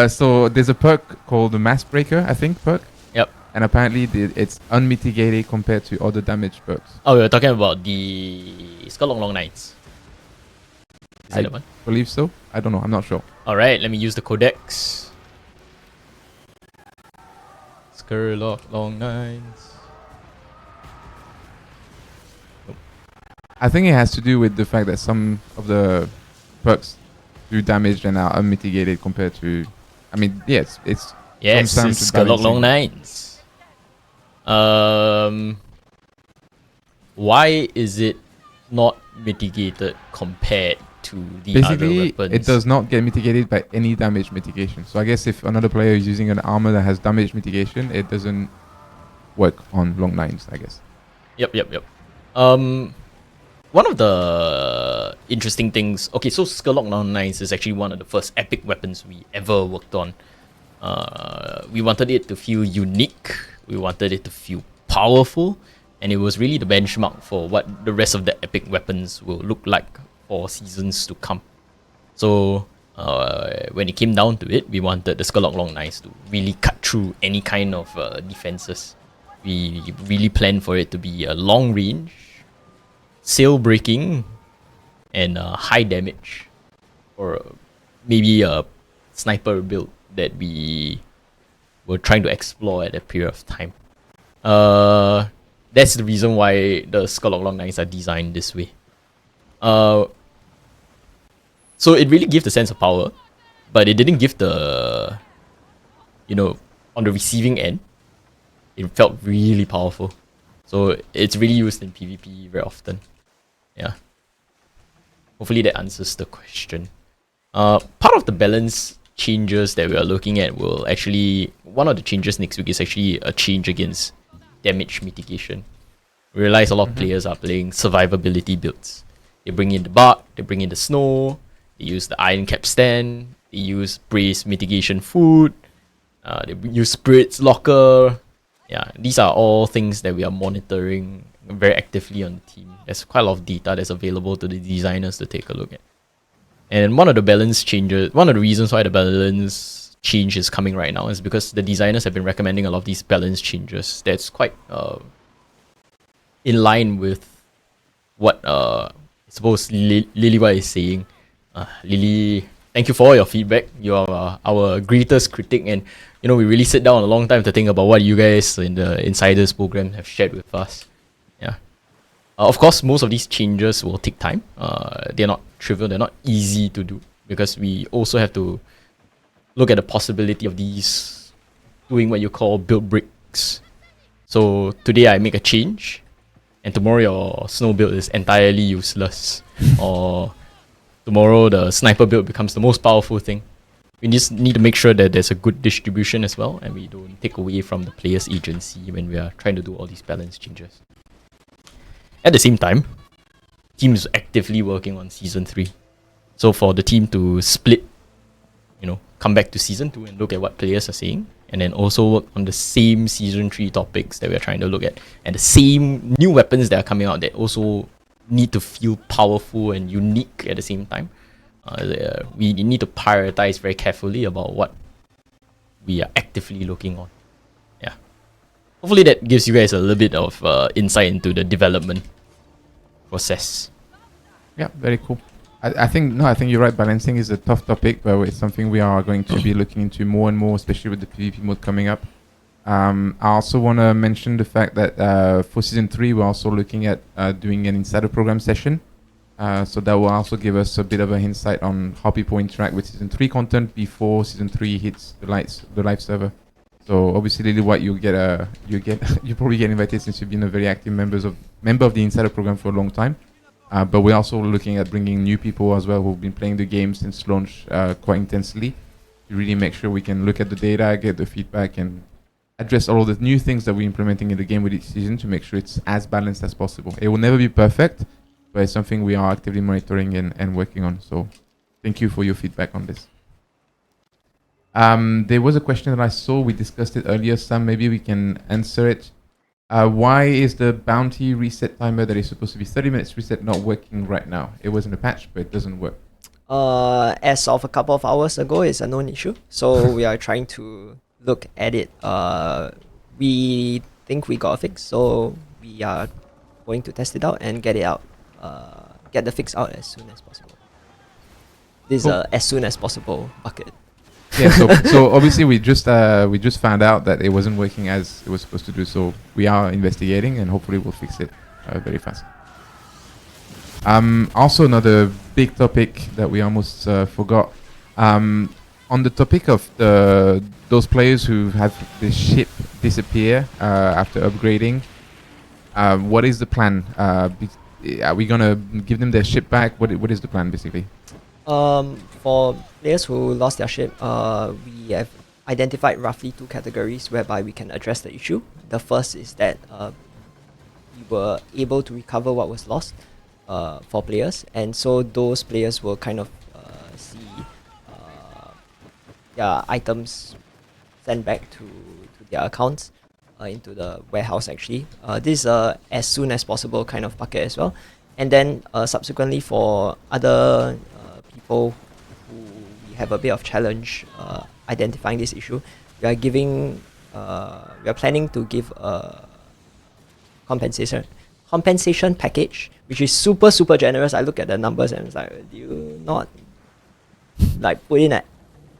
So there's a perk called the Mass Breaker, I think, perk. Yep. And apparently it's unmitigated compared to other damage perks. Oh, we were talking about the Skull Long Nights. Is that the one? Believe so. I don't know. I'm not sure. Alright, let me use the codex. Skurlock Long Nights. I think it has to do with the fact that some of the perks do damage and are unmitigated compared to... I mean, yes, it's... Yes, sometimes it's to Skurlock Long balancing. Nights. Why is it not mitigated compared to the other Basically, weapons? it does not get mitigated by any damage mitigation. So I guess if another player is using an armor that has damage mitigation, it doesn't work on long nines, I guess. Yep. One of the interesting things... Okay, so Skurlock Long Nights is actually one of the first epic weapons we ever worked on. We wanted it to feel unique. We wanted it to feel powerful. And it was really the benchmark for what the rest of the epic weapons will look like for seasons to come. So when it came down to it, we wanted the Skurlock Long Knives to really cut through any kind of defenses. We really planned for it to be a long range, sail breaking, and high damage, or maybe a sniper build that we were trying to explore at that period of time. That's the reason why the Skurlock Long Knives are designed this way. So it really gives the sense of power, but it didn't give the, on the receiving end, it felt really powerful. So it's really used in PvP very often. Yeah. Hopefully that answers the question. Part of the balance changes that we are looking at will actually, one of the changes next week is actually a change against damage mitigation. We realize a lot of players are playing survivability builds. They bring in the bark, they bring in the snow, they use the iron cap stand, they use brace mitigation food, they use spirits locker. Yeah, these are all things that we are monitoring very actively on the team. There's quite a lot of data that's available to the designers to take a look at. And one of the reasons why the balance change is coming right now is because the designers have been recommending a lot of these balance changes that's quite in line with what I suppose Lily is saying. Lily, thank you for all your feedback. You are our greatest critic, and we really sit down a long time to think about what you guys in the Insiders program have shared with us. Yeah. Of course, most of these changes will take time. They're not trivial, they're not easy to do, because we also have to look at the possibility of these doing what you call build breaks. So today I make a change, and tomorrow your snow build is entirely useless. Or tomorrow the sniper build becomes the most powerful thing. We just need to make sure that there's a good distribution as well, and we don't take away from the player's agency when we are trying to do all these balance changes. At the same time, team is actively working on Season 3. So for the team to split, come back to Season 2 and look at what players are saying, and then also work on the same Season 3 topics that we're trying to look at, and the same new weapons that are coming out that also need to feel powerful and unique at the same time. We need to prioritize very carefully about what we are actively looking on. Yeah. Hopefully that gives you guys a little bit of insight into the development process. Yeah, very cool. I think you're right. Balancing is a tough topic, but it's something we are going to be looking into more and more, especially with the PvP mode coming up. I also want to mention the fact that for Season 3, we're also looking at doing an insider program session. So that will also give us a bit of an insight on how people interact with Season 3 content before Season 3 hits the live server. So obviously, Lily White, you probably get invited since you've been a very active member of the insider program for a long time. But we're also looking at bringing new people as well who've been playing the game since launch quite intensely to really make sure we can look at the data, get the feedback, and address all of the new things that we're implementing in the game with each season to make sure it's as balanced as possible. It will never be perfect, but it's something we are actively monitoring and working on. So thank you for your feedback on this. There was a question that I saw. We discussed it earlier, Sam. Maybe we can answer it. Why is the bounty reset timer that is supposed to be 30 minutes reset not working right now? It was in a patch, but it doesn't work. As of a couple of hours ago, it's a known issue. So we are trying to look at it. We think we got a fix, so we are going to test it out and get it out. Get the fix out as soon as possible. This is as soon as possible bucket. Yeah, so obviously we just found out that it wasn't working as it was supposed to do. So we are investigating, and hopefully we'll fix it very fast. Also, another big topic that we almost forgot. On the topic of those players who have the ship disappear after upgrading, what is the plan? Are we gonna give them their ship back? What is the plan basically? For players who lost their ship, we have identified roughly 2 categories whereby we can address the issue. The first is that we were able to recover what was lost for players, and so those players will kind of see their items sent back to their accounts into the warehouse actually. This is a as soon as possible kind of bucket as well. And then subsequently for other people who we have a bit of challenge identifying this issue. We are planning to give a compensation package, which is super generous. I look at the numbers and it's like, do you not like put in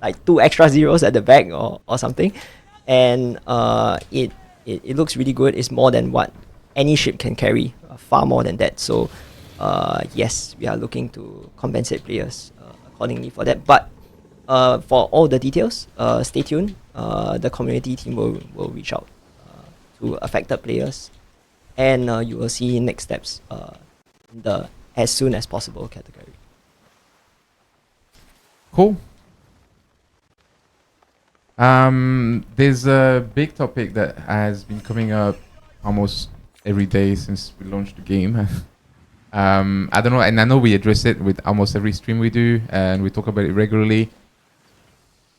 like 2 extra zeros at the back or something? And it looks really good. It's more than what any ship can carry, far more than that. So yes, we are looking to compensate players accordingly for that. But for all the details, stay tuned. The community team will reach out to affected players, and you will see next steps in the as soon as possible category. Cool. There's a big topic that has been coming up almost every day since we launched the game. I don't know, and I know we address it with almost every stream we do, and we talk about it regularly.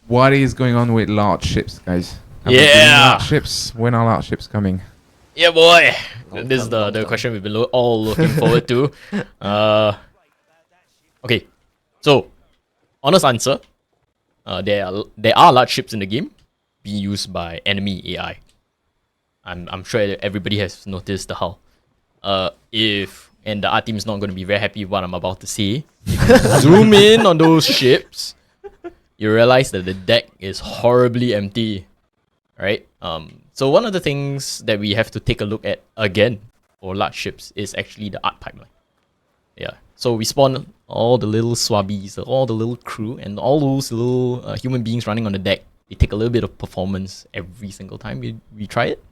What is going on with large ships, guys? Are we getting large ships? When are large ships coming? Yeah, boy. This is the question we've been all looking forward to. Okay, so honest answer. There are large ships in the game being used by enemy AI. I'm sure everybody has noticed the hull. And the art team is not going to be very happy with what I'm about to say. If you zoom in on those ships, you realize that the deck is horribly empty, right? So one of the things that we have to take a look at again for large ships is actually the art pipeline. Yeah. So we spawn all the little swabbies, all the little crew, and all those little human beings running on the deck. They take a little bit of performance every single time we try it.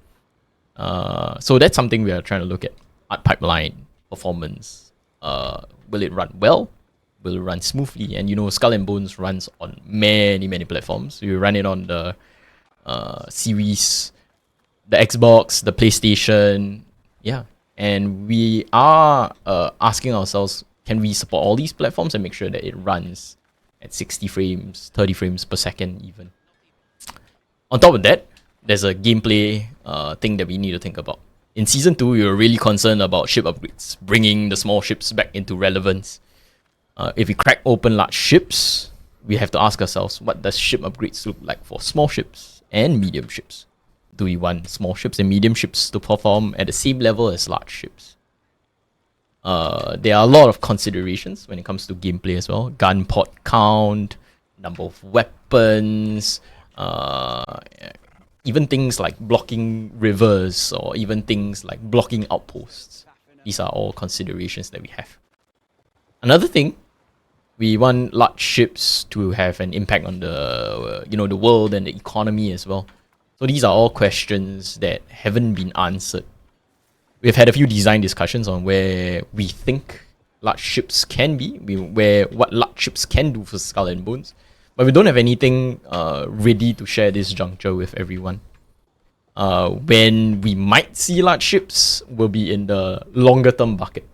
So that's something we are trying to look at. Art pipeline, performance. Will it run well? Will it run smoothly? And you know, Skull and Bones runs on many platforms. You run it on the series, the Xbox, the PlayStation. Yeah. And we are asking ourselves, can we support all these platforms and make sure that it runs at 60 frames, 30 frames per second even? On top of that, there's a gameplay thing that we need to think about. In Season 2, we were really concerned about ship upgrades, bringing the small ships back into relevance. If we crack open large ships, we have to ask ourselves, what does ship upgrades look like for small ships and medium ships? Do we want small ships and medium ships to perform at the same level as large ships? There are a lot of considerations when it comes to gameplay as well. Gun pod count, number of weapons, even things like blocking rivers or even things like blocking outposts. These are all considerations that we have. Another thing, we want large ships to have an impact on the the world and the economy as well. So these are all questions that haven't been answered. We've had a few design discussions on where we think large ships can be, what large ships can do for Skull and Bones, but we don't have anything ready to share this juncture with everyone. When we might see large ships will be in the longer term bucket.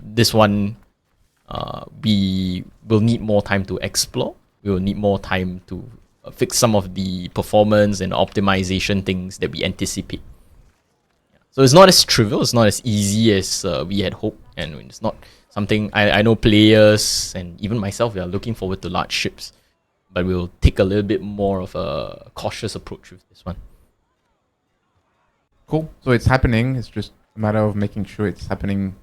This one, we will need more time to explore. We will need more time to fix some of the performance and optimization things that we anticipate. So it's not as trivial, it's not as easy as we had hoped, and it's not something I know players and even myself, we are looking forward to large ships, but we'll take a little bit more of a cautious approach with this one. Cool. So it's happening. It's just a matter of making sure it's happening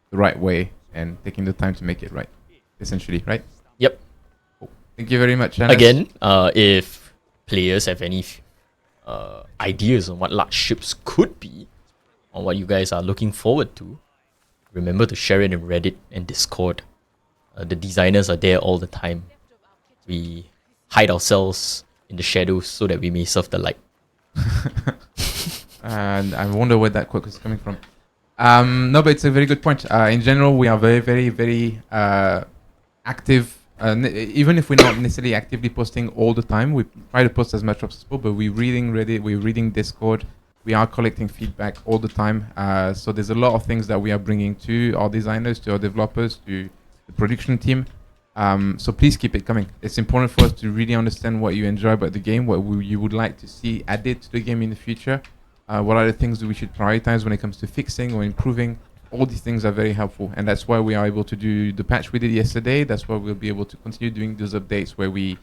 the right way and taking the time to make it right, essentially, right? Yep. Cool. Thank you very much, Anas. Again, if players have any ideas on what large ships could be, or what you guys are looking forward to, remember to share it in Reddit and Discord. The designers are there all the time. We hide ourselves in the shadows so that we may serve the light. And I wonder where that quote is coming from. No, but it's a very good point. In general, we are very active. Even if we're not necessarily actively posting all the time, we try to post as much as possible, but we're reading Reddit, we're reading Discord, we are collecting feedback all the time. So there's a lot of things that we are bringing to our designers, to our developers, to the production team. So please keep it coming. It's important for us to really understand what you enjoy about the game, what you would like to see added to the game in the future. What are the things that we should prioritize when it comes to fixing or improving all these things are very helpful, and that's why we are able to do the patch we did yesterday. That's why we'll be able to continue doing those updates where we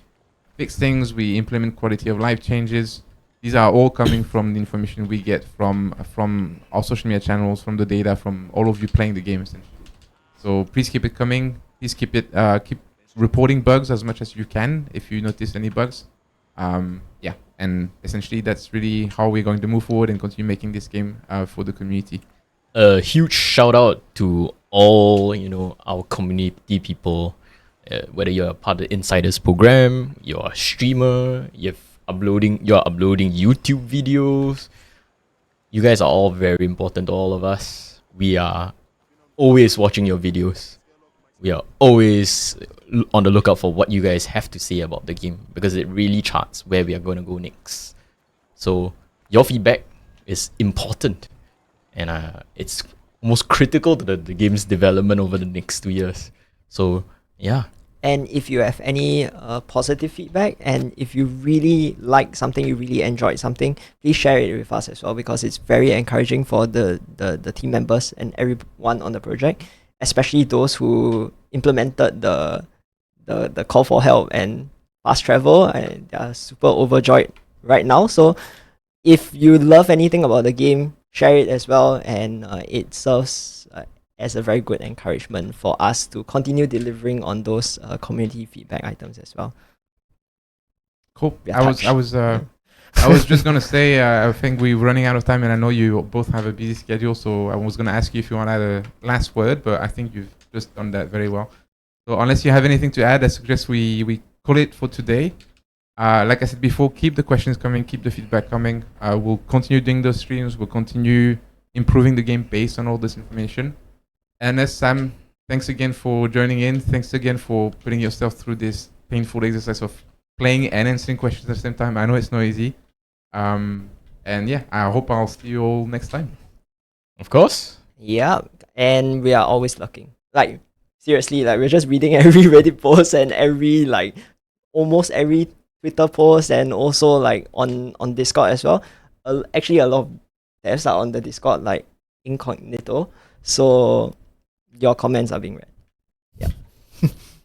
fix things, we implement quality of life changes. These are all coming from the information we get from our social media channels, from the data, from all of you playing the game essentially. So please keep it coming. Please keep reporting bugs as much as you can if you notice any bugs. Yeah, and essentially that's really how we're going to move forward and continue making this game for the community. A huge shout out to all our community people, whether you're a part of the Insiders program, you're a streamer, you're uploading YouTube videos. You guys are all very important to all of us. We are always watching your videos. We are always on the lookout for what you guys have to say about the game, because it really charts where we are going to go next. So your feedback is important, and it's almost critical to the game's development over the next 2 years. So yeah. And if you have any positive feedback, and if you really like something, you really enjoyed something, please share it with us as well, because it's very encouraging for the team members and everyone on the project, especially those who implemented the call for help and fast travel, and they are super overjoyed right now. So if you love anything about the game, share it as well, and it serves as a very good encouragement for us to continue delivering on those community feedback items as well. Cool. I was just gonna say, I think we're running out of time, and I know you both have a busy schedule, so I was gonna ask you if you want to add a last word, but I think you've just done that very well. So unless you have anything to add, I suggest we call it for today. Like I said before, keep the questions coming, keep the feedback coming. We'll continue doing those streams. We'll continue improving the game based on all this information. And Sam, thanks again for joining in. Thanks again for putting yourself through this painful exercise of playing and answering questions at the same time. I know it's not easy. And yeah, I hope I'll see you all next time. Of course. Yeah, and we are always looking. Like, seriously, like, we're just reading every Reddit post and almost every Twitter post, and also like on Discord as well. Actually, a lot of devs are on the Discord, like incognito. So your comments are being read. Yeah.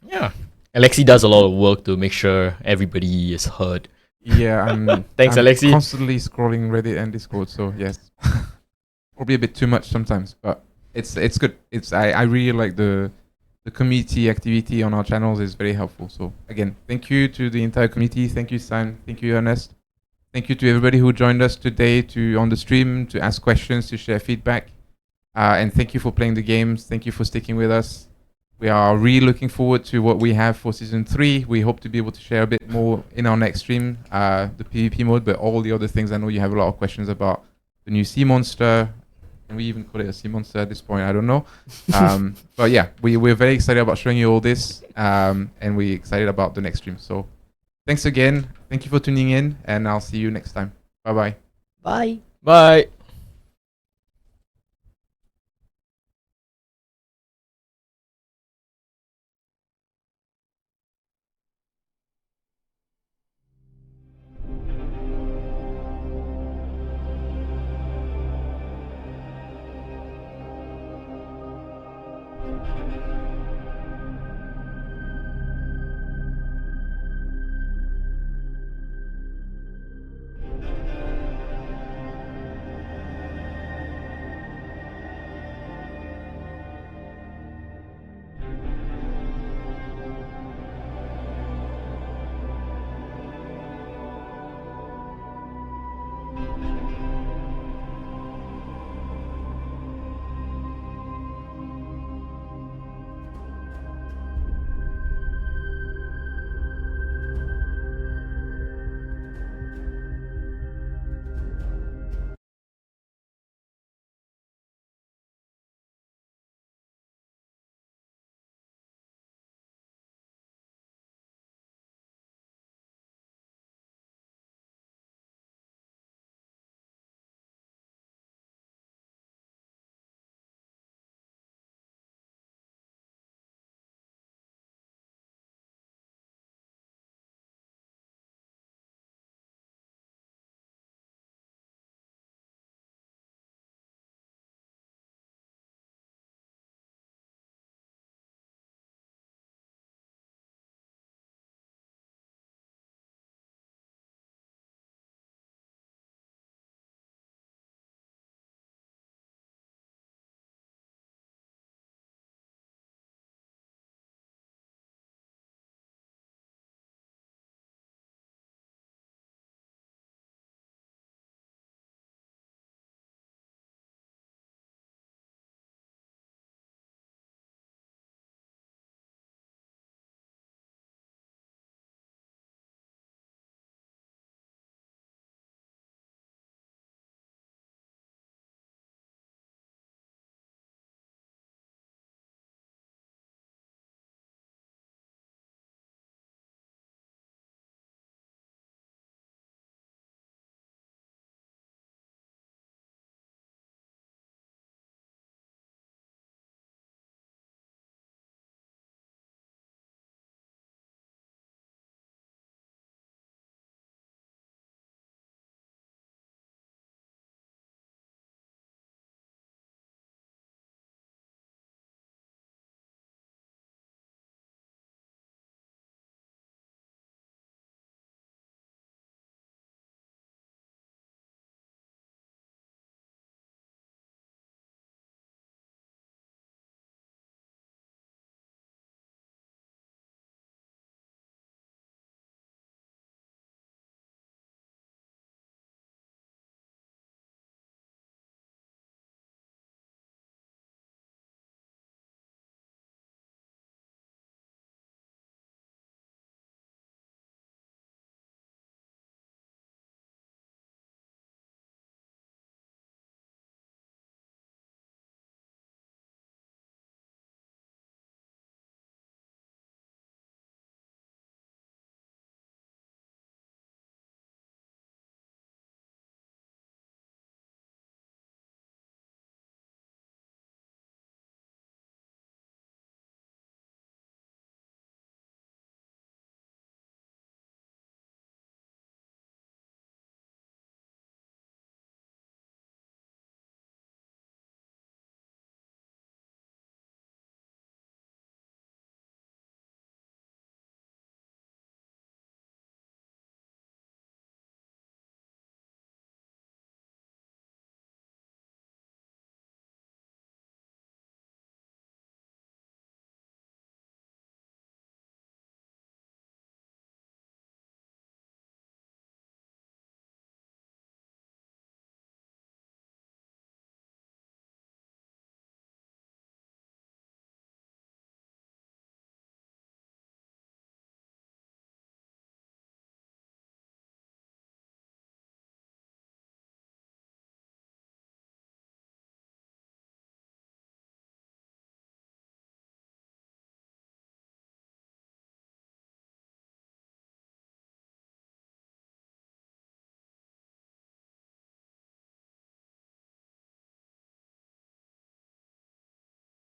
Yeah. Alexi does a lot of work to make sure everybody is heard. Yeah, Thanks, I'm Alexi. constantly scrolling Reddit and Discord, so yes. Probably a bit too much sometimes, but it's good. I really like the community activity on our channels is very helpful. So again, thank you to the entire community. Thank you, Sam. Thank you, Ernest. Thank you to everybody who joined us today on the stream to ask questions, to share feedback. And thank you for playing the games. Thank you for sticking with us. We are really looking forward to what we have for Season 3. We hope to be able to share a bit more in our next stream, the PvP mode, but all the other things. I know you have a lot of questions about the new sea monster. Can we even call it a sea monster at this point? I don't know. But yeah, we're very excited about showing you all this, and we're excited about the next stream. So thanks again. Thank you for tuning in, and I'll see you next time. Bye-bye. Bye. Bye.